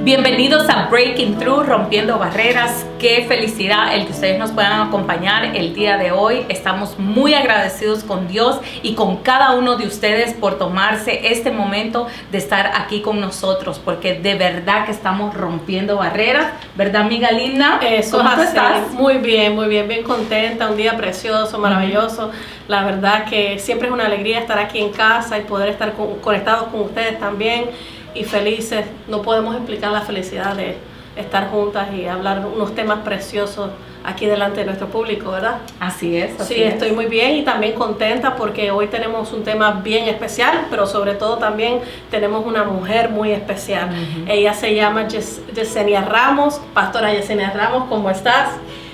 Bienvenidos a Breaking Through, Rompiendo Barreras. Qué felicidad el que ustedes nos puedan acompañar el día de hoy. Estamos muy agradecidos con Dios y con cada uno de ustedes por tomarse este momento de estar aquí con nosotros, porque de verdad que estamos rompiendo barreras, ¿verdad, amiga linda? ¿Cómo estás? Muy bien, bien contenta, un día precioso, maravilloso. La verdad que siempre es una alegría estar aquí en casa y poder estar conectados con ustedes también. Y felices, no podemos explicar la felicidad de estar juntas y hablar unos temas preciosos aquí delante de nuestro público, ¿verdad? Así es. Sí, estoy muy bien y también contenta porque hoy tenemos un tema bien especial, pero sobre todo también tenemos una mujer muy especial. Ella se llama Yesenia Ramos. Pastora Yesenia Ramos, ¿cómo estás?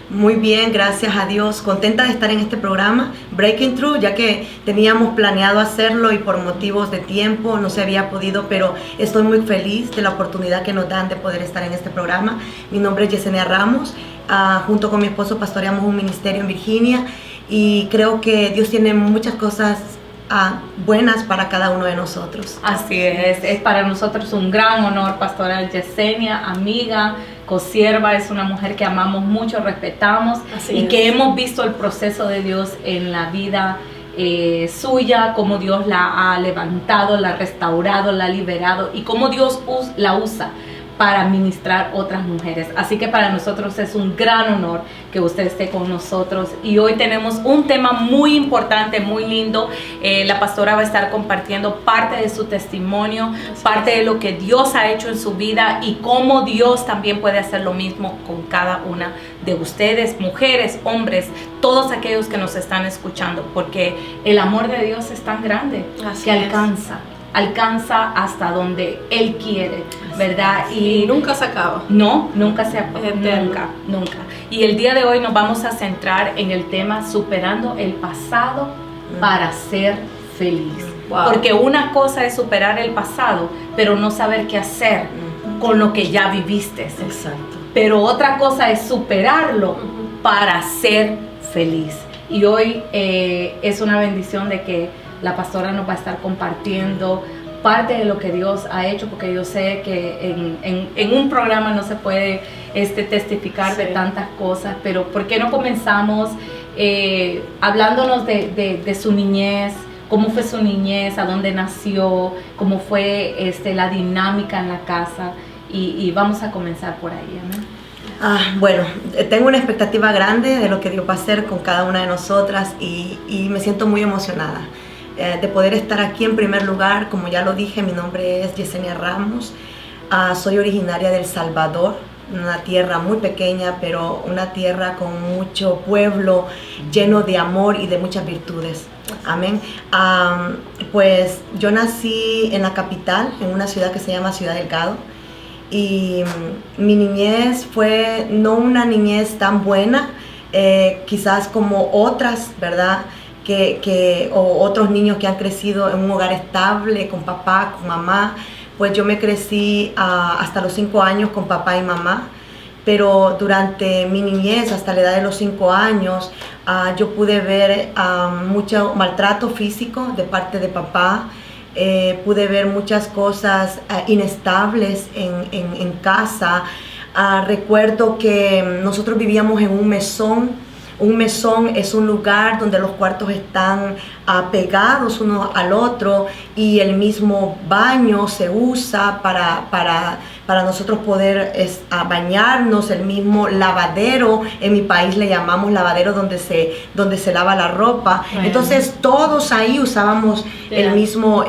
Muy bien, gracias a Dios. Contenta de estar en este programa, Breaking Through, ya que teníamos planeado hacerlo y por motivos de tiempo no se había podido, pero estoy muy feliz de la oportunidad que nos dan de poder estar en este programa. Mi nombre es Yesenia Ramos. Junto con mi esposo pastoreamos un ministerio en Virginia y creo que Dios tiene muchas cosas buenas para cada uno de nosotros. Así es para nosotros un gran honor, pastora Yesenia, amiga, consierva, es una mujer que amamos mucho, respetamos que hemos visto el proceso de Dios en la vida suya, cómo Dios la ha levantado, la ha restaurado, la ha liberado y cómo Dios la usa para ministrar otras mujeres. Así que para nosotros es un gran honor que usted esté con nosotros y hoy tenemos un tema muy importante, muy lindo. La pastora va a estar compartiendo parte de su testimonio, parte de lo que Dios ha hecho en su vida y cómo Dios también puede hacer lo mismo con cada una de ustedes, mujeres, hombres, todos aquellos que nos están escuchando, porque el amor de Dios es tan grande que alcanza hasta donde Él quiere, ¿verdad? Y nunca se acaba. No, nunca se acaba. Nunca. Y el día de hoy nos vamos a centrar en el tema superando el pasado para ser feliz. Wow. Porque una cosa es superar el pasado, pero no saber qué hacer con lo que ya viviste. Exacto. Pero otra cosa es superarlo para ser feliz. Y hoy es una bendición de que la pastora nos va a estar compartiendo parte de lo que Dios ha hecho, porque yo sé que en un programa no se puede testificar de tantas cosas, pero ¿por qué no comenzamos hablándonos de su niñez? ¿Cómo fue su niñez? ¿A dónde nació? ¿Cómo fue la dinámica en la casa? Y vamos a comenzar por ahí, ¿no? Bueno, tengo una expectativa grande de lo que Dios va a hacer con cada una de nosotras y me siento muy emocionada de poder estar aquí en primer lugar. Como ya lo dije, mi nombre es Yesenia Ramos. Soy originaria de El Salvador, una tierra muy pequeña, pero una tierra con mucho pueblo, lleno de amor y de muchas virtudes. Amén. Pues yo nací en la capital, en una ciudad que se llama Ciudad Delgado. Y mi niñez fue no una niñez tan buena, quizás como otras, ¿verdad? O otros niños que han crecido en un hogar estable, con papá, con mamá. Pues yo me crecí hasta los 5 años con papá y mamá, pero durante mi niñez, hasta la edad de los 5 años, yo pude ver mucho maltrato físico de parte de papá. Pude ver muchas cosas inestables en casa. Recuerdo que nosotros vivíamos en un mesón. Un mesón es un lugar donde los cuartos están pegados uno al otro y el mismo baño se usa para nosotros poder bañarnos, el mismo lavadero, en mi país le llamamos lavadero donde se lava la ropa. Entonces todos ahí usábamos el mismo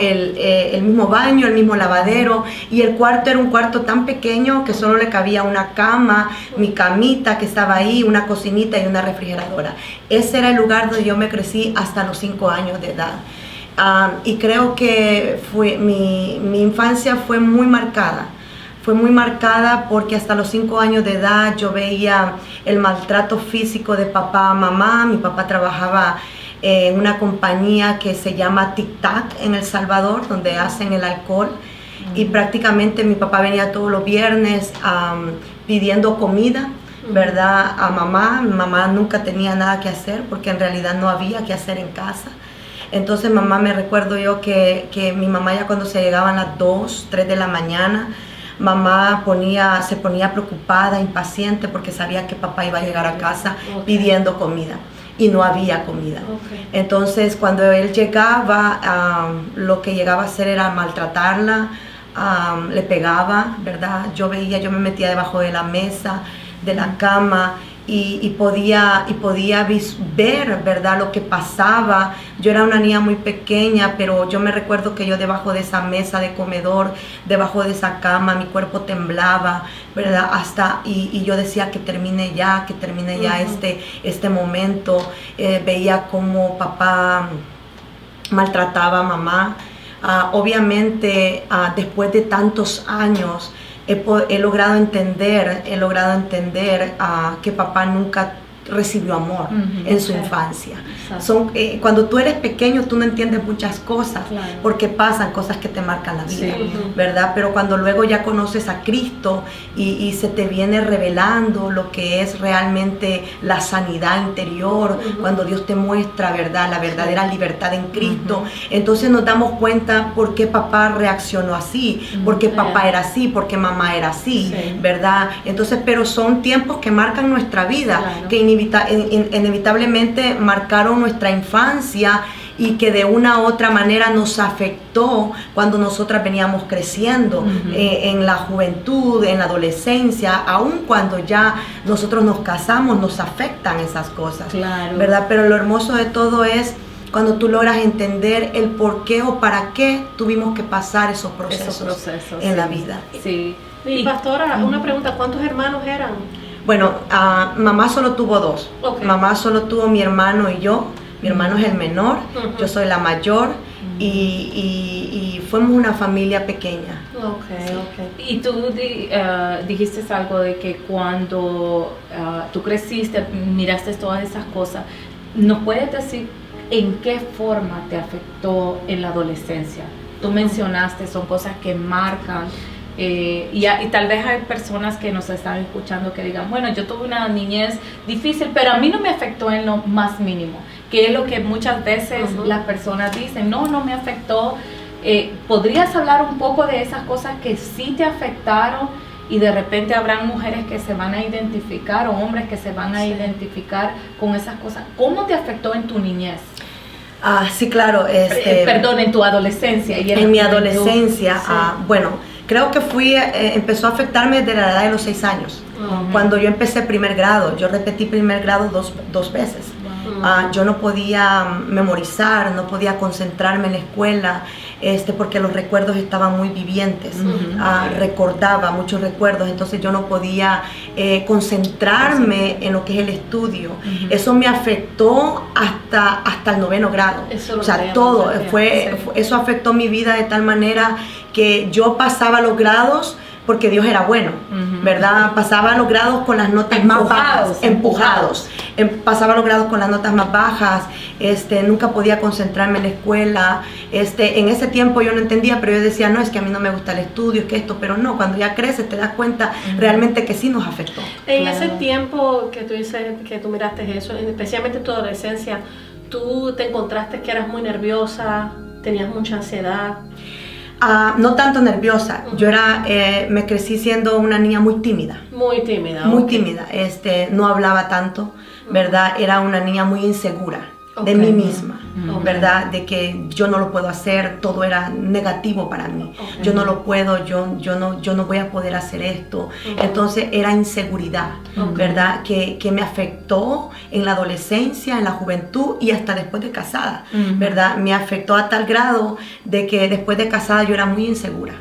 baño, el mismo lavadero, y el cuarto era un cuarto tan pequeño que solo le cabía una cama, mi camita que estaba ahí, una cocinita y una refrigeradora. Ese era el lugar donde yo me crecí hasta los 5 años de edad. Y creo que mi infancia fue muy marcada. Fue muy marcada porque hasta los 5 años de edad yo veía el maltrato físico de papá, mamá. Mi papá trabajaba en una compañía que se llama Tic Tac en El Salvador, donde hacen el alcohol. Y prácticamente mi papá venía todos los viernes pidiendo comida, ¿verdad? A mamá. Mi mamá nunca tenía nada que hacer porque en realidad no había que hacer en casa. Entonces mamá, me recuerdo yo que mi mamá ya cuando se llegaban las 2, 3 de la mañana, Mamá se ponía preocupada, impaciente, porque sabía que papá iba a llegar a casa pidiendo comida. Y no había comida. Entonces, cuando él llegaba, lo que llegaba a hacer era maltratarla, le pegaba, ¿verdad? Yo me metía debajo de la mesa, de la cama, y podía ver, ¿verdad?, lo que pasaba. Yo era una niña muy pequeña, pero yo me recuerdo que yo debajo de esa mesa de comedor, debajo de esa cama, mi cuerpo temblaba, ¿verdad? Y yo decía que termine ya este momento. Veía cómo papá maltrataba a mamá. Obviamente, después de tantos años, he logrado entender que papá nunca recibió amor en su infancia. Cuando tú eres pequeño, tú no entiendes muchas cosas, porque pasan cosas que te marcan la vida, ¿verdad? Pero cuando luego ya conoces a Cristo y se te viene revelando lo que es realmente la sanidad interior, cuando Dios te muestra, ¿verdad?, la verdadera libertad en Cristo, entonces nos damos cuenta por qué papá reaccionó así, por qué papá era así, por qué mamá era así, ¿verdad? Entonces, pero son tiempos que marcan nuestra vida, que inevitablemente marcaron nuestra infancia y que de una u otra manera nos afectó cuando nosotras veníamos creciendo, en la juventud, en la adolescencia, aun cuando ya nosotros nos casamos, nos afectan esas cosas, ¿verdad? Pero lo hermoso de todo es cuando tú logras entender el por qué o para qué tuvimos que pasar esos procesos en la vida. Y pastora, una pregunta, ¿cuántos hermanos eran? Bueno, mamá solo tuvo 2. Mamá solo tuvo mi hermano y yo. Mi hermano es el menor, yo soy la mayor, y fuimos una familia pequeña. Y tú dijiste algo de que cuando tú creciste, miraste todas esas cosas. ¿Nos puedes decir en qué forma te afectó en la adolescencia? Tú mencionaste, son cosas que marcan. Y tal vez hay personas que nos están escuchando que digan, bueno, yo tuve una niñez difícil, pero a mí no me afectó en lo más mínimo, que es lo que muchas veces las personas dicen, no me afectó. ¿Podrías hablar un poco de esas cosas que sí te afectaron? Y de repente habrán mujeres que se van a identificar o hombres que se van a identificar con esas cosas. ¿Cómo te afectó en tu niñez? Sí, claro. Perdón, en tu adolescencia. Y en mi adolescencia, bueno, creo que empezó a afectarme desde la edad de los 6 años. Cuando yo empecé primer grado, yo repetí primer grado dos veces. Yo no podía memorizar, no podía concentrarme en la escuela, porque los recuerdos estaban muy vivientes. Recordaba muchos recuerdos, entonces yo no podía concentrarme en lo que es el estudio. Eso me afectó hasta el 9º grado. O sea, todo eso afectó mi vida de tal manera que yo pasaba los grados porque Dios era bueno, ¿verdad? Pasaba los grados con las notas más bajas, empujados. Pasaba los grados con las notas más bajas, nunca podía concentrarme en la escuela. En ese tiempo yo no entendía, pero yo decía, no, es que a mí no me gusta el estudio, es que esto, pero no, cuando ya creces te das cuenta realmente que sí nos afectó. En ese tiempo que tú dices, que tú miraste eso, especialmente en tu adolescencia, ¿tú te encontraste que eras muy nerviosa, tenías mucha ansiedad? No tanto nerviosa, yo me crecí siendo una niña muy tímida. Muy tímida. Muy tímida, no hablaba tanto, ¿verdad? Era una niña muy insegura de mí misma, ¿verdad? De que yo no lo puedo hacer, todo era negativo para mí. Yo no lo puedo, yo no voy a poder hacer esto. Entonces era inseguridad, ¿verdad? Que me afectó en la adolescencia, en la juventud y hasta después de casada, ¿verdad? Me afectó a tal grado de que después de casada yo era muy insegura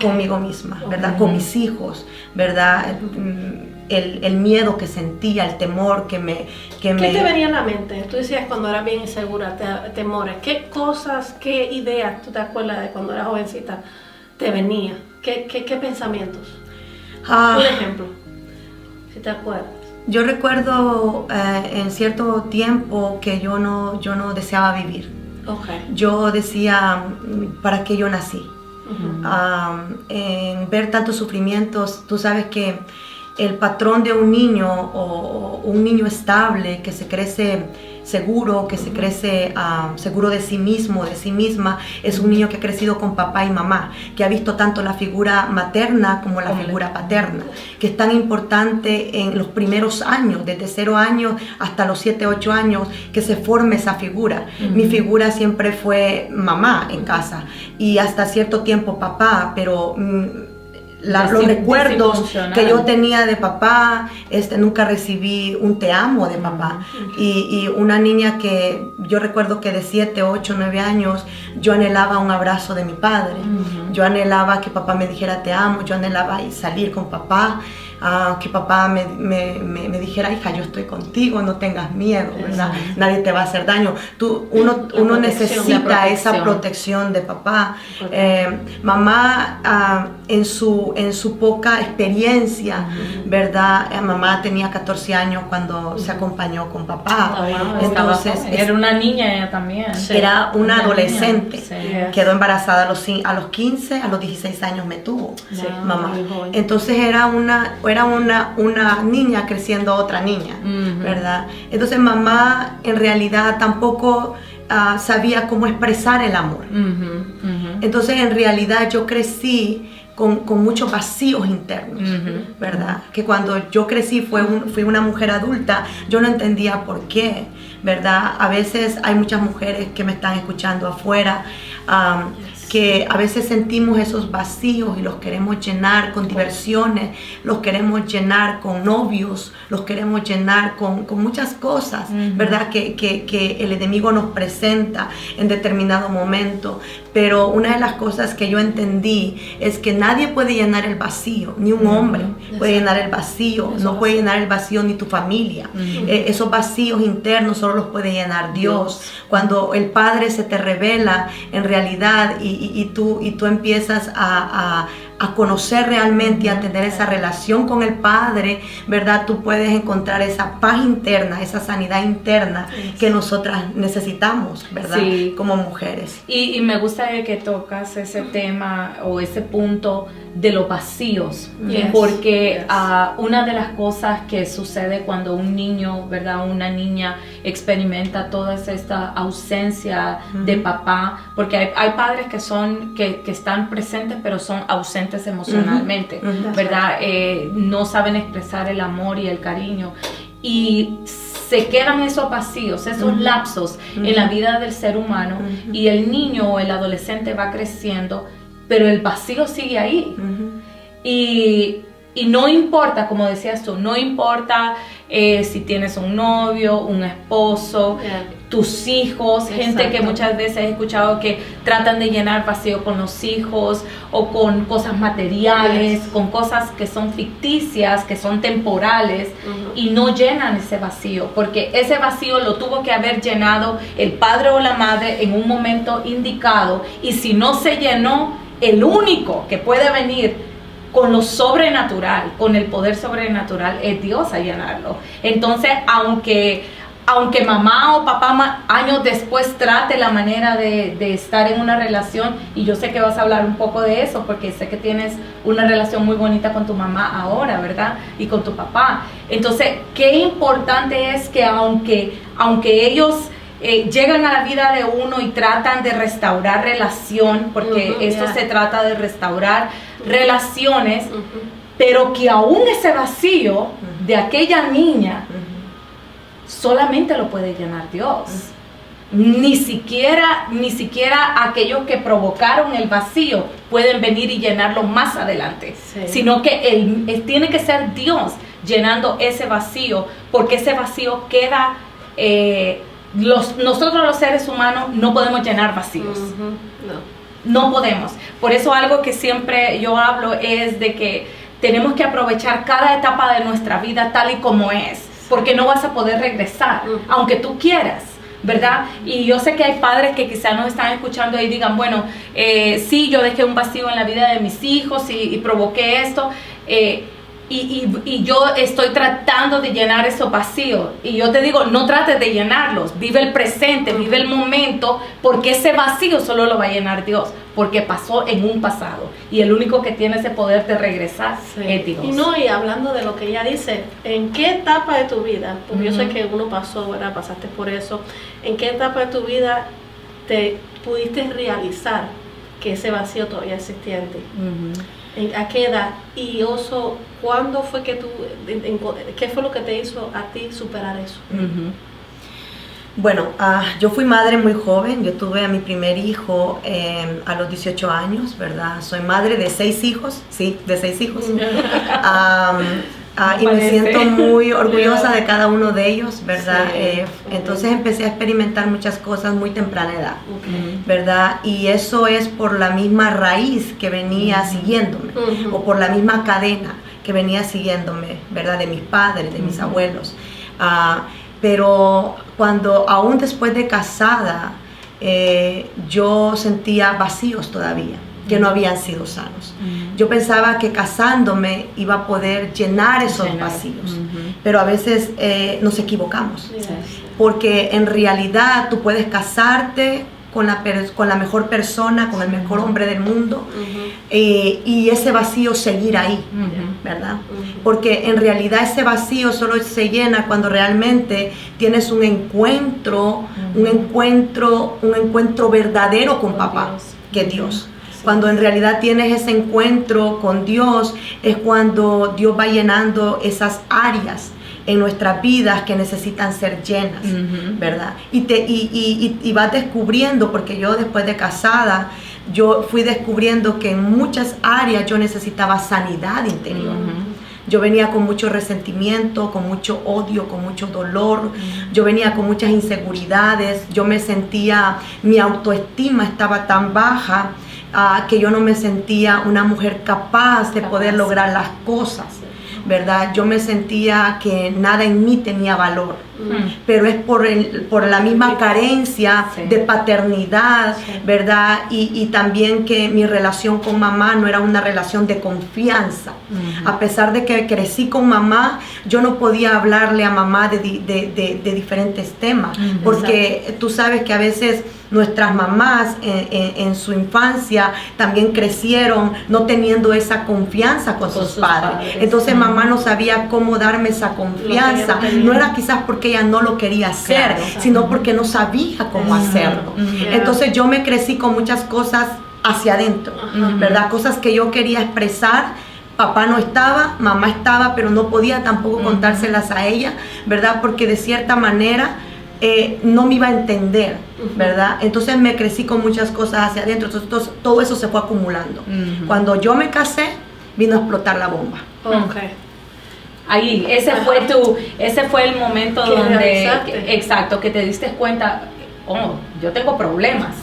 conmigo misma, ¿verdad? Con mis hijos, ¿verdad? El miedo que sentía, el temor que me... ¿Qué te venía a la mente? Tú decías cuando eras bien insegura, temores. ¿Qué cosas, qué ideas, tú te acuerdas de cuando eras jovencita, te venía? ¿Qué pensamientos? Un ejemplo, si te acuerdas. Yo recuerdo en cierto tiempo que yo no deseaba vivir. Yo decía, ¿para qué yo nací? En ver tantos sufrimientos, tú sabes que el patrón de un niño o un niño estable que se crece seguro, que se crece seguro de sí mismo, de sí misma, es un niño que ha crecido con papá y mamá, que ha visto tanto la figura materna como la figura paterna, que es tan importante en los primeros años, desde 0 años hasta los 7, 8 años, que se forme esa figura. Mi figura siempre fue mamá en casa y hasta cierto tiempo papá, pero los recuerdos que yo tenía de papá, nunca recibí un te amo de papá. Y una niña que yo recuerdo que de 7, 8, 9 años, yo anhelaba un abrazo de mi padre. Yo anhelaba que papá me dijera te amo, yo anhelaba salir con papá, que papá me dijera, hija, yo estoy contigo, no tengas miedo, ¿verdad? Nadie te va a hacer daño. Uno necesita esa protección de papá. Mamá, en su poca experiencia, ¿verdad? Mamá tenía 14 años cuando se acompañó con papá. Entonces, era una niña ella también. Era una adolescente. Quedó embarazada a los 15, a los 16 años me tuvo mamá. Entonces era una niña creciendo otra niña, ¿verdad? Entonces mamá en realidad tampoco sabía cómo expresar el amor. Entonces en realidad yo crecí con muchos vacíos internos, ¿verdad? Que cuando yo crecí fui una mujer adulta, yo no entendía por qué, ¿verdad? A veces hay muchas mujeres que me están escuchando afuera, que a veces sentimos esos vacíos y los queremos llenar con diversiones, los queremos llenar con novios, los queremos llenar con muchas cosas, ¿verdad? Que el enemigo nos presenta en determinado momento. Pero una de las cosas que yo entendí es que nadie puede llenar el vacío, ni un hombre puede llenar el vacío, no puede llenar el vacío ni tu familia. Esos vacíos internos solo los puede llenar Dios. Cuando el Padre se te revela en realidad y tú empiezas a conocer realmente y a tener esa relación con el Padre, ¿verdad? Tú puedes encontrar esa paz interna, esa sanidad interna que nosotras necesitamos, ¿verdad? Sí. Como mujeres. Y me gusta que tocas ese tema o ese punto de los vacíos, porque una de las cosas que sucede cuando un niño, ¿verdad? Una niña experimenta toda esta ausencia de papá, porque hay padres que están presentes pero son ausentes emocionalmente, ¿verdad? No saben expresar el amor y el cariño y se quedan esos vacíos, esos lapsos en la vida del ser humano y el niño o el adolescente va creciendo, pero el vacío sigue ahí. Y no importa, como decías tú, no importa si tienes un novio, un esposo, tus hijos, gente que muchas veces he escuchado que tratan de llenar vacío con los hijos o con cosas materiales, con cosas que son ficticias, que son temporales y no llenan ese vacío, porque ese vacío lo tuvo que haber llenado el padre o la madre en un momento indicado, y si no se llenó, el único que puede venir con lo sobrenatural, con el poder sobrenatural, es Dios a llenarlo. Entonces, aunque mamá o papá años después trate la manera de estar en una relación, y yo sé que vas a hablar un poco de eso, porque sé que tienes una relación muy bonita con tu mamá ahora, ¿verdad? Y con tu papá. Entonces, qué importante es que aunque ellos llegan a la vida de uno y tratan de restaurar relación, porque esto se trata de restaurar relaciones, pero que aún ese vacío de aquella niña solamente lo puede llenar Dios. Ni siquiera aquellos que provocaron el vacío pueden venir y llenarlo más adelante, sino que tiene que ser Dios llenando ese vacío, porque ese vacío queda... nosotros los seres humanos no podemos llenar vacíos. No podemos. Por eso algo que siempre yo hablo es de que tenemos que aprovechar cada etapa de nuestra vida tal y como es, porque no vas a poder regresar, aunque tú quieras, ¿verdad? Y yo sé que hay padres que quizás nos están escuchando y digan, bueno, sí, yo dejé un vacío en la vida de mis hijos y provoqué esto. y yo estoy tratando de llenar esos vacíos. Y yo te digo, no trates de llenarlos. Vive el presente, vive el momento, porque ese vacío solo lo va a llenar Dios, porque pasó en un pasado. Y el único que tiene ese poder de regresar es Dios. Y hablando de lo que ella dice, ¿en qué etapa de tu vida? Porque yo sé que uno pasó, ¿verdad? Pasaste por eso. ¿En qué etapa de tu vida te pudiste realizar que ese vacío todavía existía en ti? ¿A qué edad? Y Oso, ¿cuándo fue que tú, qué fue lo que te hizo a ti superar eso? Bueno, yo fui madre muy joven. Yo tuve a mi primer hijo a los 18 años, ¿verdad? Soy madre de 6 hijos, sí, de 6 hijos. Y me siento muy orgullosa de cada uno de ellos, ¿verdad? Entonces empecé a experimentar muchas cosas muy temprana edad, ¿verdad? Y eso es por la misma raíz que venía siguiéndome, o por la misma cadena que venía siguiéndome, ¿verdad? De mis padres, de mis abuelos. Pero cuando, aún después de casada, yo sentía vacíos todavía, que no habían sido sanos. Yo pensaba que casándome iba a poder llenar esos vacíos, pero a veces nos equivocamos, porque en realidad tú puedes casarte con la mejor persona, con el mejor hombre del mundo, y ese vacío seguir ahí, ¿verdad? Porque en realidad ese vacío solo se llena cuando realmente tienes un encuentro verdadero con papá, que es Dios. Cuando en realidad tienes ese encuentro con Dios, es cuando Dios va llenando esas áreas en nuestras vidas que necesitan ser llenas, ¿verdad? Y vas descubriendo, porque yo después de casada, yo fui descubriendo que en muchas áreas yo necesitaba sanidad interior. Yo venía con mucho resentimiento, con mucho odio, con mucho dolor. Yo venía con muchas inseguridades. Yo me sentía, mi autoestima estaba tan baja, que yo no me sentía una mujer capaz de poder lograr las cosas, ¿verdad? Yo me sentía que nada en mí tenía valor, pero es por la misma carencia de paternidad, ¿verdad? Y también que mi relación con mamá no era una relación de confianza. A pesar de que crecí con mamá, yo no podía hablarle a mamá de diferentes temas, porque tú sabes que a veces nuestras mamás en su infancia también crecieron no teniendo esa confianza con sus padres. Entonces mamá no sabía cómo darme esa confianza. No era quizás porque ella no lo quería hacer, sino porque no sabía cómo hacerlo. Entonces yo me crecí con muchas cosas hacia adentro, ¿verdad? Cosas que yo quería expresar. Papá no estaba, mamá estaba, pero no podía tampoco contárselas a ella, ¿verdad? Porque de cierta manera no me iba a entender, ¿verdad? Entonces me crecí con muchas cosas hacia adentro. Entonces todo eso se fue acumulando. Cuando yo me casé, vino a explotar la bomba. Ahí, ese fue el momento donde, exacto, que te diste cuenta, yo tengo problemas.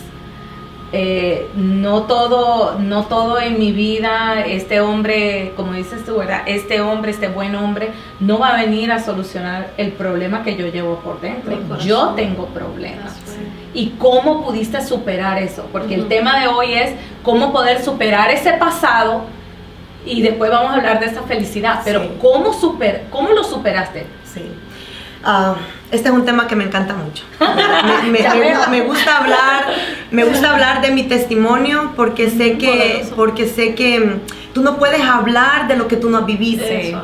No todo en mi vida, este hombre, como dices tú, ¿verdad? Este buen hombre, no va a venir a solucionar el problema que yo llevo por dentro. Yo tengo problemas. ¿Y cómo pudiste superar eso? Porque el tema de hoy es cómo poder superar ese pasado, y después vamos a hablar de esa felicidad. Pero ¿cómo lo superaste? Sí. Este es un tema que me encanta mucho. Me gusta hablar de mi testimonio, porque sé que tú no puedes hablar de lo que tú no viviste.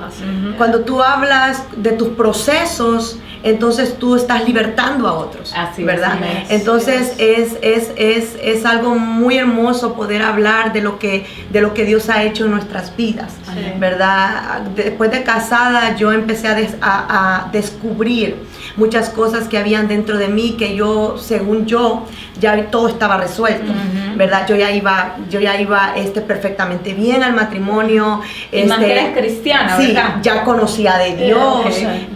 Cuando tú hablas de tus procesos, entonces tú estás libertando a otros, ¿verdad? Entonces es algo muy hermoso poder hablar de lo que Dios ha hecho en nuestras vidas, ¿verdad? Después de casada yo empecé a descubrir muchas cosas que habían dentro de mí, que según yo, ya todo estaba resuelto, ¿verdad? Yo ya iba perfectamente bien al matrimonio. Y más que eres cristiana, sí, ¿verdad? ya conocía de Dios,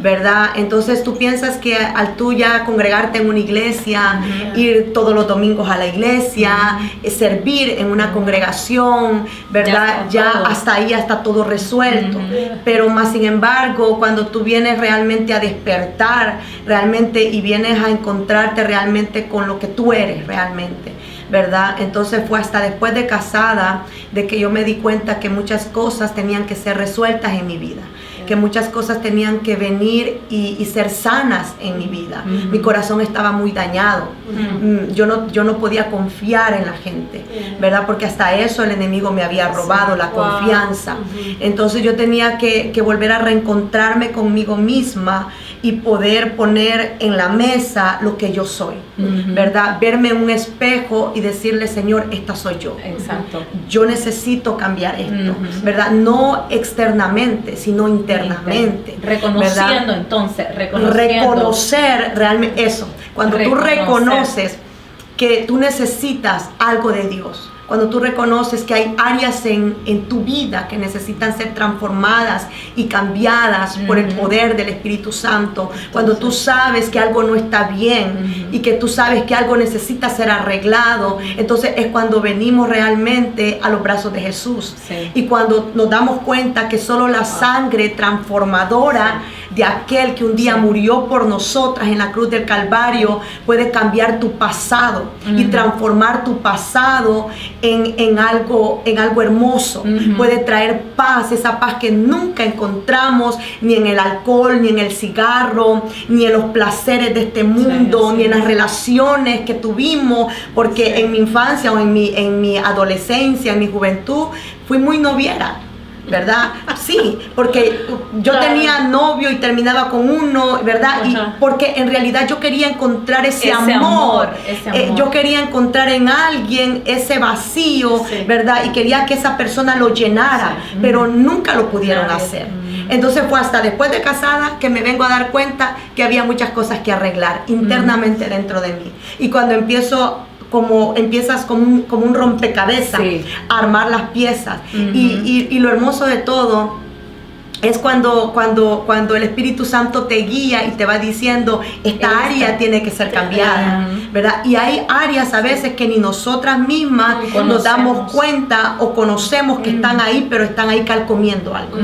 ¿verdad? Entonces tú tú piensas que al tú ya congregarte en una iglesia, ir todos los domingos a la iglesia, servir en una congregación, ¿verdad? Ya hasta ahí está todo resuelto. Pero más sin embargo, cuando tú vienes realmente a despertar, realmente, y vienes a encontrarte realmente con lo que tú eres realmente, ¿verdad? Entonces fue hasta después de casada de que yo me di cuenta que muchas cosas tenían que ser resueltas en mi vida, que muchas cosas tenían que venir y ser sanas en mi vida. Mi corazón estaba muy dañado. Yo no podía confiar en la gente, ¿verdad? Porque hasta eso el enemigo me había robado la confianza. Entonces yo tenía que volver a reencontrarme conmigo misma y poder poner en la mesa lo que yo soy, ¿verdad? Verme en un espejo y decirle, Señor, esta soy yo. Exacto. Yo necesito cambiar esto, ¿verdad? No externamente, sino internamente. Reconociendo, ¿verdad? Entonces, reconocer realmente eso. Cuando tú reconoces que tú necesitas algo de Dios, cuando tú reconoces que hay áreas en tu vida que necesitan ser transformadas y cambiadas por el poder del Espíritu Santo, cuando tú sabes que algo no está bien y que tú sabes que algo necesita ser arreglado, entonces es cuando venimos realmente a los brazos de Jesús. Y cuando nos damos cuenta que solo la sangre transformadora de aquel que un día murió por nosotras en la cruz del Calvario puede cambiar tu pasado y transformar tu pasado en algo hermoso. Puede traer paz, esa paz que nunca encontramos ni en el alcohol, ni en el cigarro, ni en los placeres de este mundo, ni en las relaciones que tuvimos, porque en mi infancia o en mi adolescencia, en mi juventud, fui muy noviera, ¿verdad? Sí, porque yo tenía novio y terminaba con uno, ¿verdad? Y porque en realidad yo quería encontrar ese amor. Yo quería encontrar en alguien ese vacío, ¿verdad? Y quería que esa persona lo llenara, pero nunca lo pudieron hacer. Entonces fue hasta después de casada que me vengo a dar cuenta que había muchas cosas que arreglar internamente dentro de mí. Y cuando empiezas como un rompecabezas a armar las piezas. Y lo hermoso de todo es cuando el Espíritu Santo te guía y te va diciendo, esta área tiene que ser cambiada, ¿verdad? Y hay áreas a veces que ni nosotras mismas nos damos cuenta o conocemos que están ahí, pero están ahí calcomiendo algo,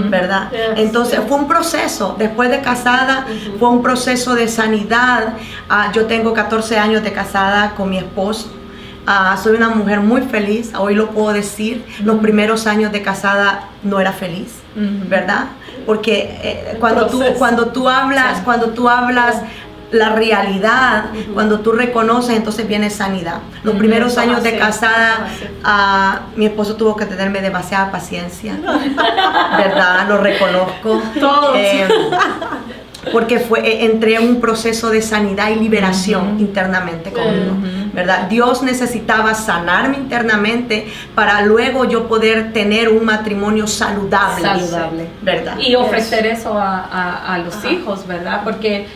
¿verdad? Entonces fue un proceso, después de casada, fue un proceso de sanidad. Yo tengo 14 años de casada con mi esposo. Soy una mujer muy feliz, hoy lo puedo decir. Los primeros años de casada no era feliz, ¿verdad? Porque cuando tú hablas la realidad, cuando tú reconoces, entonces viene sanidad. Los primeros años de casada, mi esposo tuvo que tenerme demasiada paciencia, ¿verdad? Lo reconozco. Todos. Porque entré en un proceso de sanidad y liberación internamente conmigo, ¿verdad? Dios necesitaba sanarme internamente para luego yo poder tener un matrimonio saludable, ¿verdad? Y ofrecer eso a los hijos, ¿verdad? Porque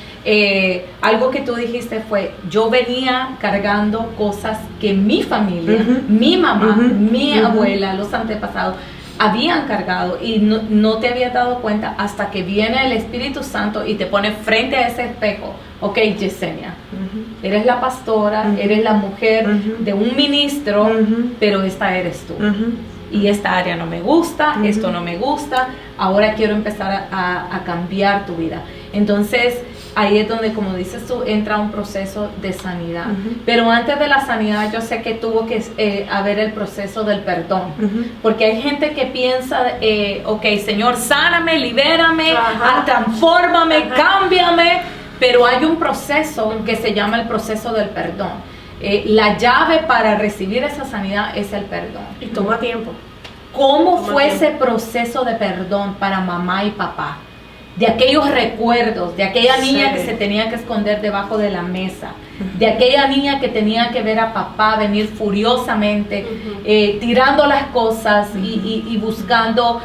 algo que tú dijiste fue, yo venía cargando cosas que mi familia, mi mamá, mi abuela, los antepasados, habían cargado y no te había dado cuenta hasta que viene el Espíritu Santo y te pone frente a ese espejo. Ok, Yesenia, eres la pastora, eres la mujer de un ministro, pero esta eres tú. Y esta área no me gusta, esto no me gusta, ahora quiero empezar a cambiar tu vida. Entonces, ahí es donde, como dices tú, entra un proceso de sanidad. Pero antes de la sanidad, yo sé que tuvo que haber el proceso del perdón. Porque hay gente que piensa, ok, Señor, sáname, libérame, transfórmame, cámbiame. Pero hay un proceso que se llama el proceso del perdón. La llave para recibir esa sanidad es el perdón. Y toma tiempo. ¿Cómo fue ese proceso de perdón para mamá y papá? De aquellos recuerdos, de aquella niña que se tenía que esconder debajo de la mesa, de aquella niña que tenía que ver a papá venir furiosamente, tirando las cosas y buscando,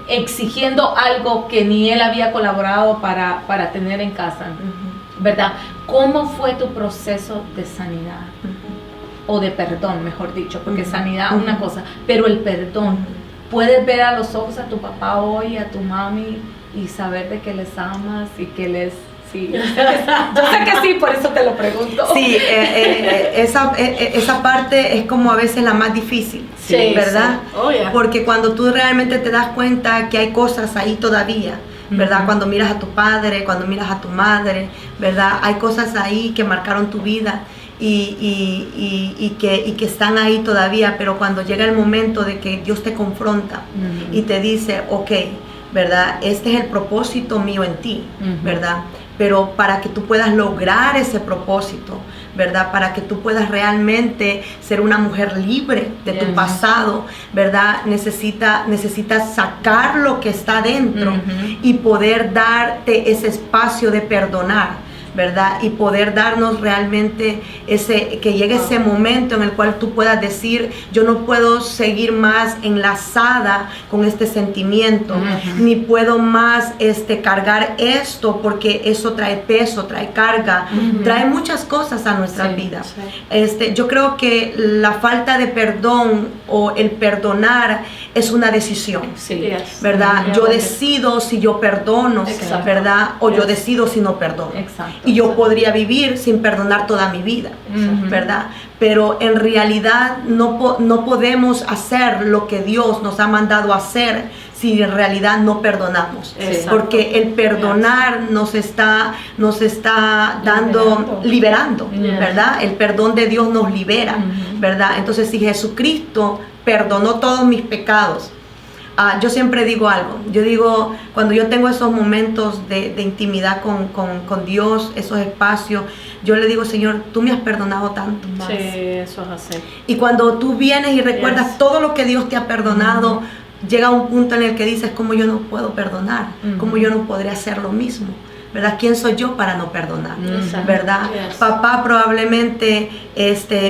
exigiendo algo que ni él había colaborado para tener en casa, ¿verdad? ¿Cómo fue tu proceso de sanidad? O de perdón, mejor dicho, porque sanidad es una cosa, pero el perdón, puedes ver a los ojos a tu papá hoy, a tu mami, y saber de que les amas y que les sí. Yo sé que sí, por eso te lo pregunto. Sí, esa parte es como a veces la más difícil, Sí, ¿verdad? sí. Oh, yeah. Porque cuando tú realmente te das cuenta que hay cosas ahí todavía, ¿verdad? Ujú. Cuando miras a tu padre, cuando miras a tu madre, ¿verdad? Hay cosas ahí que marcaron tu vida y que están ahí todavía, pero cuando llega el momento de que Dios te confronta Ujú. y te dice, ok, ¿verdad? Este es el propósito mío en ti, Ujú. ¿verdad? Pero para que tú puedas lograr ese propósito, ¿verdad? Para que tú puedas realmente ser una mujer libre de tu Yes. pasado, ¿verdad? Necesitas sacar lo que está dentro Ujú. y poder darte ese espacio de perdonar, ¿verdad? Y poder darnos realmente que llegue ese momento en el cual tú puedas decir, yo no puedo seguir más enlazada con este sentimiento, Ujú. ni puedo más cargar esto, porque eso trae peso, trae carga, Ujú. trae muchas cosas a nuestras Sí, vidas. sí. Yo creo que la falta de perdón o el perdonar es una decisión. Sí. Yes. ¿Verdad? Yeah, Yo okay. decido si yo perdono, Exacto. ¿verdad? O yo Yes. decido si no perdono. Exacto. Y yo podría vivir sin perdonar toda mi vida, Ujú. ¿verdad? Pero en realidad no podemos hacer lo que Dios nos ha mandado a hacer si en realidad no perdonamos. Exacto. Porque el perdonar nos está dando, liberando, Yes. ¿verdad? El perdón de Dios nos libera, Ujú. ¿verdad? Entonces, si Jesucristo perdonó todos mis pecados, yo siempre digo algo, yo digo, cuando yo tengo esos momentos de intimidad con Dios, esos espacios, yo le digo, Señor, tú me has perdonado tanto. Sí, eso es así. Y cuando tú vienes y recuerdas Yes. todo lo que Dios te ha perdonado, llega un punto en el que dices, ¿cómo yo no puedo perdonar? ¿Cómo yo no podré hacer lo mismo? ¿Verdad? ¿Quién soy yo para no perdonar? Exacto. ¿Verdad? Yes. Papá probablemente,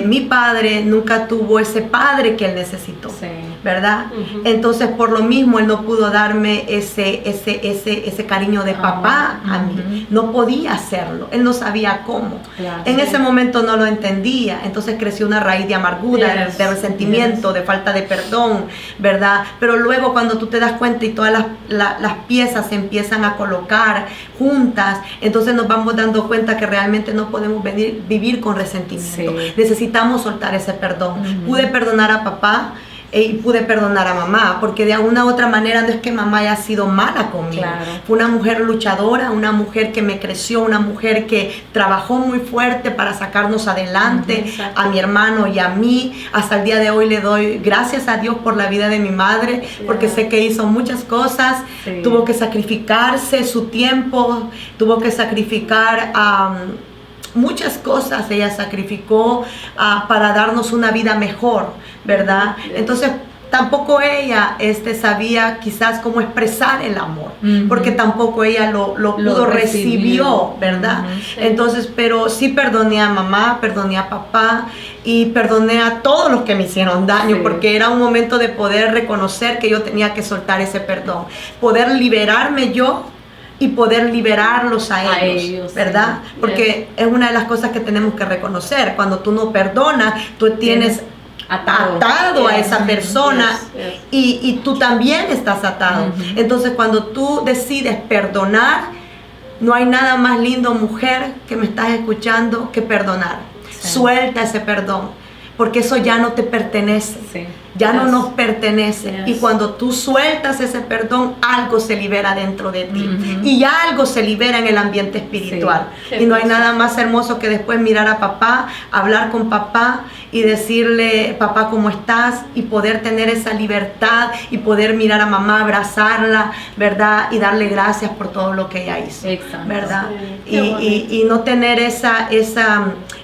mi padre nunca tuvo ese padre que él necesitó. Sí. ¿Verdad? Ujú. Entonces por lo mismo él no pudo darme ese cariño de papá a mí. Ujú. No podía hacerlo, él no sabía cómo. Claro. En ese momento no lo entendía, entonces creció una raíz de amargura, Yes. de resentimiento, de falta de perdón, ¿verdad? Pero luego cuando tú te das cuenta y todas las piezas se empiezan a colocar juntas, entonces nos vamos dando cuenta que realmente no podemos vivir con resentimiento. Sí. Necesitamos soltar ese perdón. Ujú. Pude perdonar a papá y pude perdonar a mamá, porque de alguna u otra manera no es que mamá haya sido mala conmigo. Claro. Fue una mujer luchadora, una mujer que me creció, una mujer que trabajó muy fuerte para sacarnos adelante, Ujú, exacto. a mi hermano y a mí. Hasta el día de hoy le doy gracias a Dios por la vida de mi madre, porque sé que hizo muchas cosas, Sí. tuvo que sacrificarse su tiempo, tuvo que sacrificar muchas cosas, ella sacrificó para darnos una vida mejor, ¿verdad? Yes. Entonces tampoco ella sabía quizás cómo expresar el amor, Ujú. porque tampoco ella lo pudo recibió, ¿verdad? Ujú, sí. Entonces, pero sí perdoné a mamá, perdoné a papá y perdoné a todos los que me hicieron daño, Sí. porque era un momento de poder reconocer que yo tenía que soltar ese perdón, poder liberarme yo y poder liberarlos a ellos, ¿verdad? sí. Porque es una de las cosas que tenemos que reconocer. Cuando tú no perdonas, tú tienes atado a Yes. esa persona Yes, yes. y tú también estás atado. Ujú. Entonces, cuando tú decides perdonar, no hay nada más lindo, mujer, que me estás escuchando, que perdonar. Sí. Suelta ese perdón, porque eso ya no te pertenece. Sí. Ya no Yes. nos pertenece. Yes. Y cuando tú sueltas ese perdón, algo se libera dentro de ti. Ujú. Y ya algo se libera en el ambiente espiritual. Sí. Y no hay Qué nada más hermoso que después mirar a papá, hablar con papá y decirle, papá, ¿cómo estás? Y poder tener esa libertad y poder mirar a mamá, abrazarla, ¿verdad? Y darle gracias por todo lo que ella hizo. Exacto. ¿Verdad? Sí, qué bonito. Y no tener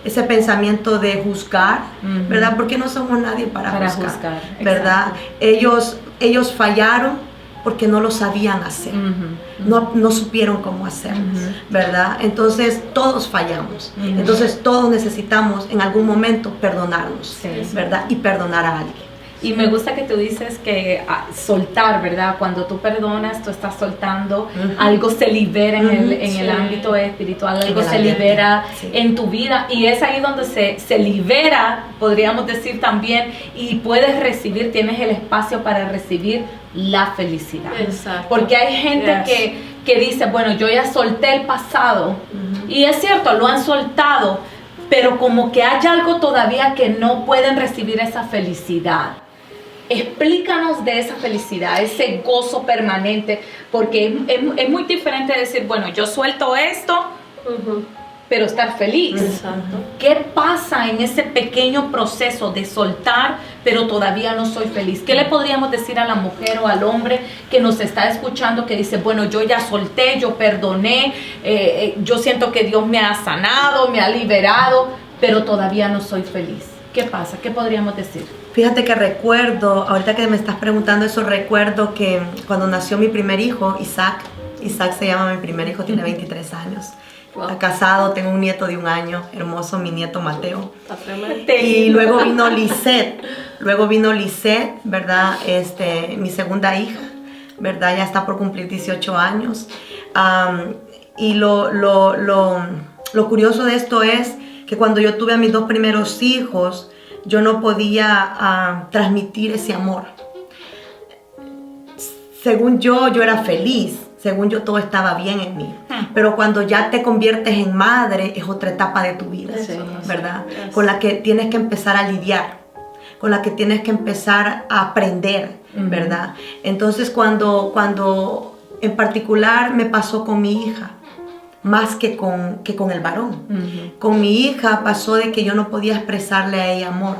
ese pensamiento de juzgar, Ujú. ¿verdad? Porque no somos nadie para juzgar. ¿Verdad? Exacto. Ellos fallaron porque no lo sabían hacer, Ujú. no supieron cómo hacerlo, Ujú. ¿verdad? Entonces todos fallamos, Ujú. entonces todos necesitamos en algún momento perdonarnos, Sí. ¿verdad? Y perdonar a alguien. Y me gusta que tú dices que soltar, ¿verdad? Cuando tú perdonas, tú estás soltando, Ujú. algo se libera en el Sí. ámbito espiritual, En algo el se ambiente, libera sí. en tu vida. Y es ahí donde se libera, podríamos decir también, y puedes recibir, tienes el espacio para recibir la felicidad. Exacto. Porque hay gente Yes. que que dice, bueno, yo ya solté el pasado. Y es cierto, lo han soltado, pero como que hay algo todavía que no pueden recibir esa felicidad. Explícanos de esa felicidad, ese gozo permanente, porque es muy diferente decir, bueno, yo suelto esto, pero estar feliz. Exacto. ¿Qué pasa en ese pequeño proceso de soltar, pero todavía no soy feliz? ¿Qué le podríamos decir a la mujer o al hombre que nos está escuchando, que dice, bueno, yo ya solté, yo perdoné, yo siento que Dios me ha sanado, me ha liberado, pero todavía no soy feliz? ¿Qué pasa? ¿Qué podríamos decir? Fíjate que recuerdo, ahorita que me estás preguntando eso, recuerdo que cuando nació mi primer hijo, Isaac se llama mi primer hijo, tiene 23 años. Wow. Está casado, tengo un nieto de 1 año, hermoso, mi nieto Mateo. Está tremendo. Y luego vino Lisette, ¿verdad? Mi segunda hija, ¿verdad? Ya está por cumplir 18 años. Y lo curioso de esto es que cuando yo tuve a mis 2 primeros hijos, yo no podía transmitir ese amor. Según yo era feliz. Según yo, todo estaba bien en mí. Pero cuando ya te conviertes en madre, es otra etapa de tu vida, ¿verdad? Con la que tienes que empezar a lidiar, con la que tienes que empezar a aprender, ¿verdad? Entonces, cuando en particular me pasó con mi hija, más que con el varón. Con mi hija pasó de que yo no podía expresarle a ella amor.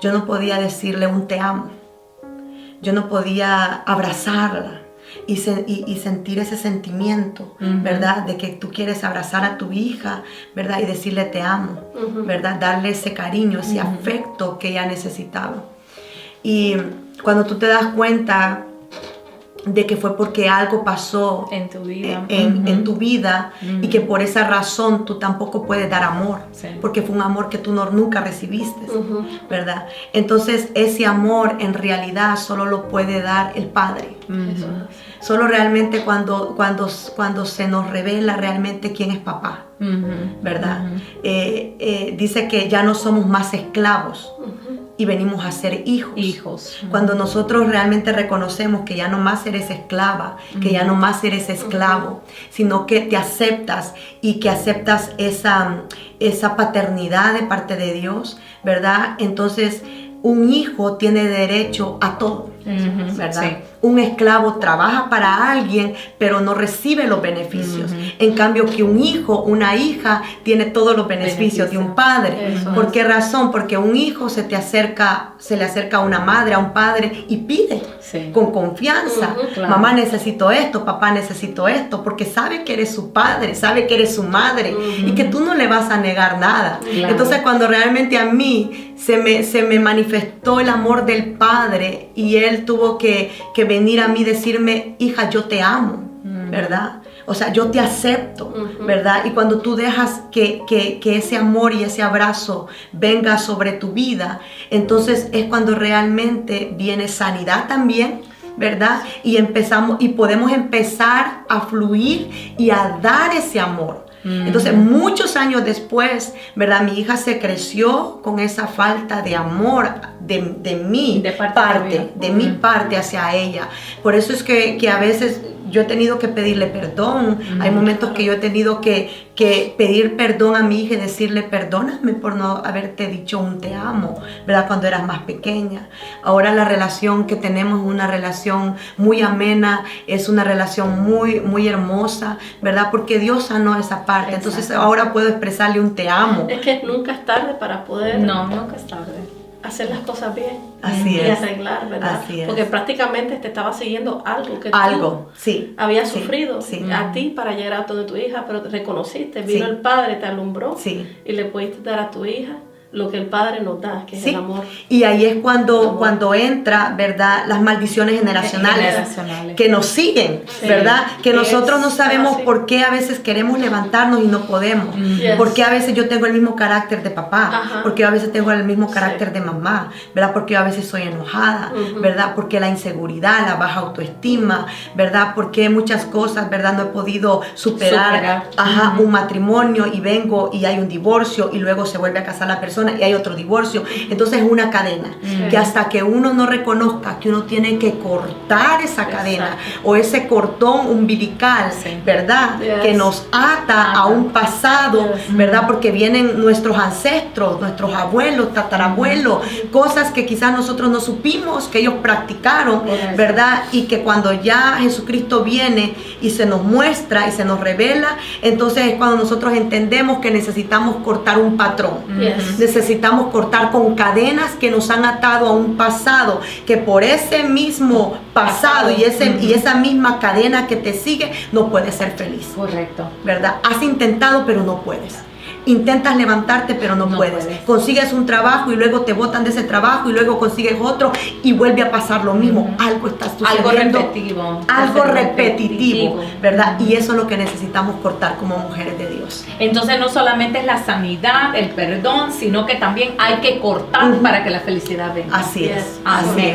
Yo no podía decirle un te amo. Yo no podía abrazarla. Y sentir ese sentimiento, ¿verdad? De que tú quieres abrazar a tu hija, ¿verdad? Y decirle te amo, ¿verdad? Darle ese cariño, ese afecto que ella necesitaba. Y cuando tú te das cuenta de que fue porque algo pasó en tu vida, en tu vida y que por esa razón tú tampoco puedes dar amor, porque fue un amor que tú nunca recibiste, ¿verdad? Entonces ese amor en realidad solo lo puede dar el Padre. Solo realmente cuando se nos revela realmente quién es papá, ¿verdad? Dice que ya no somos más esclavos, y venimos a ser hijos. Cuando nosotros realmente reconocemos que ya no más eres esclava, que ya no más eres esclavo, sino que te aceptas y que aceptas esa paternidad de parte de Dios, ¿verdad? Entonces un hijo tiene derecho a todo, ¿verdad? Sí. Un esclavo trabaja para alguien, pero no recibe los beneficios. En cambio, que un hijo, una hija, tiene todos los beneficios de un padre. ¿Por qué razón? Porque un hijo se le acerca a una madre, a un padre, y pide con confianza. Claro. Mamá, necesito esto, papá, necesito esto, porque sabe que eres su padre, sabe que eres su madre, y que tú no le vas a negar nada. Claro. Entonces, cuando realmente a mí se me manifestó el amor del Padre, y Él tuvo que venir a mí y decirme, hija, yo te amo, ¿verdad? O sea, yo te acepto, ¿verdad? Y cuando tú dejas que ese amor y ese abrazo venga sobre tu vida, entonces es cuando realmente viene sanidad también, ¿verdad? Y podemos empezar a fluir y a dar ese amor. Entonces, muchos años después, ¿verdad? Mi hija se creció con esa falta de amor de mi parte hacia ella. Por eso es que a veces yo he tenido que pedirle perdón. Hay momentos que yo he tenido que pedir perdón a mi hija y decirle, perdóname por no haberte dicho un te amo, ¿verdad? Cuando eras más pequeña. Ahora la relación que tenemos es una relación muy amena, es una relación muy, muy hermosa, ¿verdad? Porque Dios sanó esa parte. Entonces ahora puedo expresarle un te amo. Es que nunca es tarde para poder... No, nunca es tarde. Hacer las cosas bien. Así es. Y arreglar, ¿verdad? Así es. Porque prácticamente te estaba siguiendo algo que tú habías sufrido a ti para llegar a donde tu hija, pero te reconociste, vino el Padre, te alumbró y le pudiste dar a tu hija lo que el Padre nos da, que es el amor. Y ahí es cuando entra, ¿verdad? Las maldiciones generacionales que nos siguen, ¿verdad? Que nosotros no sabemos por qué a veces queremos levantarnos y no podemos. Porque a veces yo tengo el mismo carácter de papá, porque a veces tengo el mismo carácter de mamá, ¿verdad? Porque a veces soy enojada, ¿verdad? Porque la inseguridad, la baja autoestima, ¿verdad? Porque muchas cosas, ¿verdad? No he podido superar. Un matrimonio y vengo y hay un divorcio y luego se vuelve a casar la persona persona y hay otro divorcio. Entonces es una cadena que hasta que uno no reconozca que uno tiene que cortar esa cadena o ese cordón umbilical, ¿verdad? Que nos ata a un pasado, ¿verdad? Porque vienen nuestros ancestros, nuestros abuelos, tatarabuelos, cosas que quizás nosotros no supimos que ellos practicaron, ¿verdad? Y que cuando ya Jesucristo viene y se nos muestra y se nos revela, entonces es cuando nosotros entendemos que necesitamos cortar un patrón. Necesitamos cortar con cadenas que nos han atado a un pasado, que por ese mismo pasado y esa misma cadena que te sigue no puedes ser feliz. Correcto. ¿Verdad? Has intentado pero no puedes. Intentas levantarte pero no puedes. Consigues un trabajo y luego te botan de ese trabajo y luego consigues otro y vuelve a pasar lo mismo. Algo está sucediendo. Algo repetitivo, ¿verdad? Y eso es lo que necesitamos cortar como mujeres de Dios. Entonces no solamente es la sanidad, el perdón, sino que también hay que cortar para que la felicidad venga. Así es. Así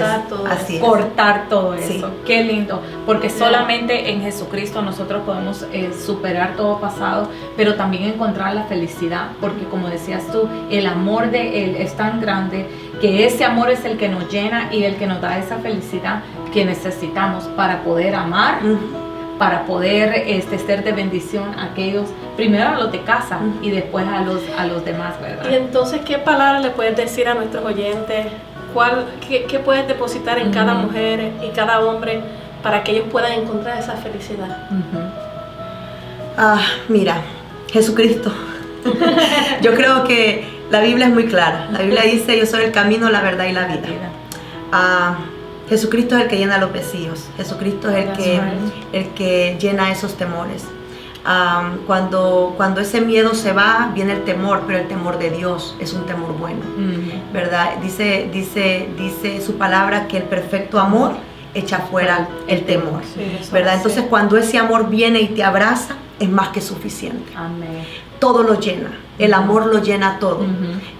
es. Cortar todo eso. Qué lindo. Porque solamente en Jesucristo nosotros podemos superar todo pasado, pero también encontrar la felicidad. Porque como decías tú, el amor de Él es tan grande que ese amor es el que nos llena y el que nos da esa felicidad que necesitamos para poder amar, para poder ser de bendición a aquellos, primero a los de casa y después a los demás, ¿verdad? Y entonces, ¿qué palabras le puedes decir a nuestros oyentes? ¿Qué puedes depositar en cada mujer y cada hombre para que ellos puedan encontrar esa felicidad? Mira, Jesucristo. Yo creo que la Biblia es muy clara. La Biblia dice: yo soy el camino, la verdad y la vida. Jesucristo es el que llena los vacíos. Jesucristo es el que llena esos temores. Cuando ese miedo se va, viene el temor, pero el temor de Dios es un temor bueno, ¿verdad? Dice su palabra que el perfecto amor echa fuera el temor, ¿verdad? Entonces cuando ese amor viene y te abraza, es más que suficiente. Amén. Todo lo llena, el amor lo llena todo.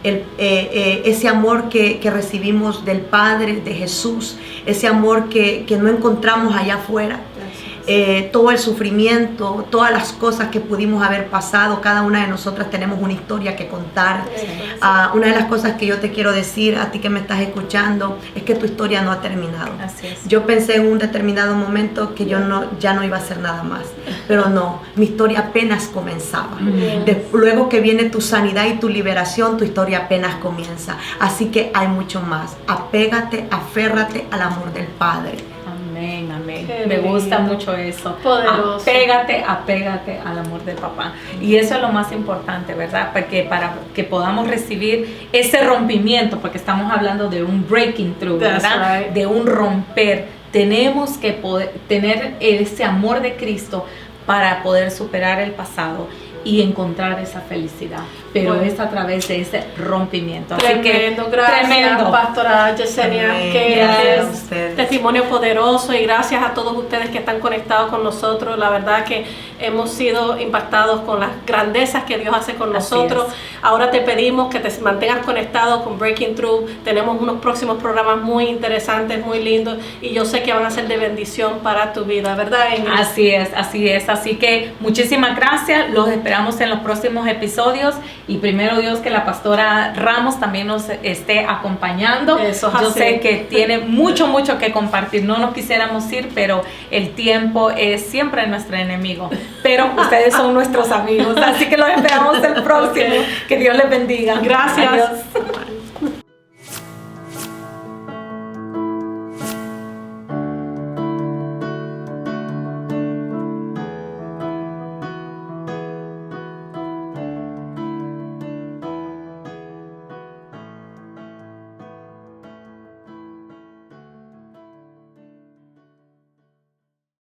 Ese amor que recibimos del Padre, de Jesús, ese amor que no encontramos allá afuera. Todo el sufrimiento, todas las cosas que pudimos haber pasado, cada una de nosotras tenemos una historia que contar. Una de las cosas que yo te quiero decir a ti que me estás escuchando es que tu historia no ha terminado. Así es. Yo pensé en un determinado momento que ya no iba a hacer nada más, pero no, mi historia apenas comenzaba. Luego que viene tu sanidad y tu liberación, tu historia apenas comienza. Así que hay mucho más. Apégate, aférrate al amor del Padre. Amén, amén. Me gusta mucho eso. Poderoso. Apégate al amor del papá. Y eso es lo más importante, ¿verdad? Porque para que podamos recibir ese rompimiento, porque estamos hablando de un breaking through, ¿verdad? De un romper. Tenemos que poder tener ese amor de Cristo para poder superar el pasado y encontrar esa felicidad, pero es a través de ese rompimiento. Tremendo, así que, gracias, Pastora Yesenia, que es testimonio poderoso, y gracias a todos ustedes que están conectados con nosotros. La verdad que hemos sido impactados con las grandezas que Dios hace con nosotros. Ahora te pedimos que te mantengas conectado con Breaking Through. Tenemos unos próximos programas muy interesantes, muy lindos, y yo sé que van a ser de bendición para tu vida, ¿verdad, Ingrid? Así es. Así que muchísimas gracias. Los esperamos en los próximos episodios, y primero Dios que la pastora Ramos también nos esté acompañando. Yo sé que tiene mucho que compartir. No nos quisiéramos ir, pero el tiempo es siempre nuestro enemigo, pero ustedes son nuestros amigos, así que los esperamos el próximo. Que Dios les bendiga. Gracias. Adiós.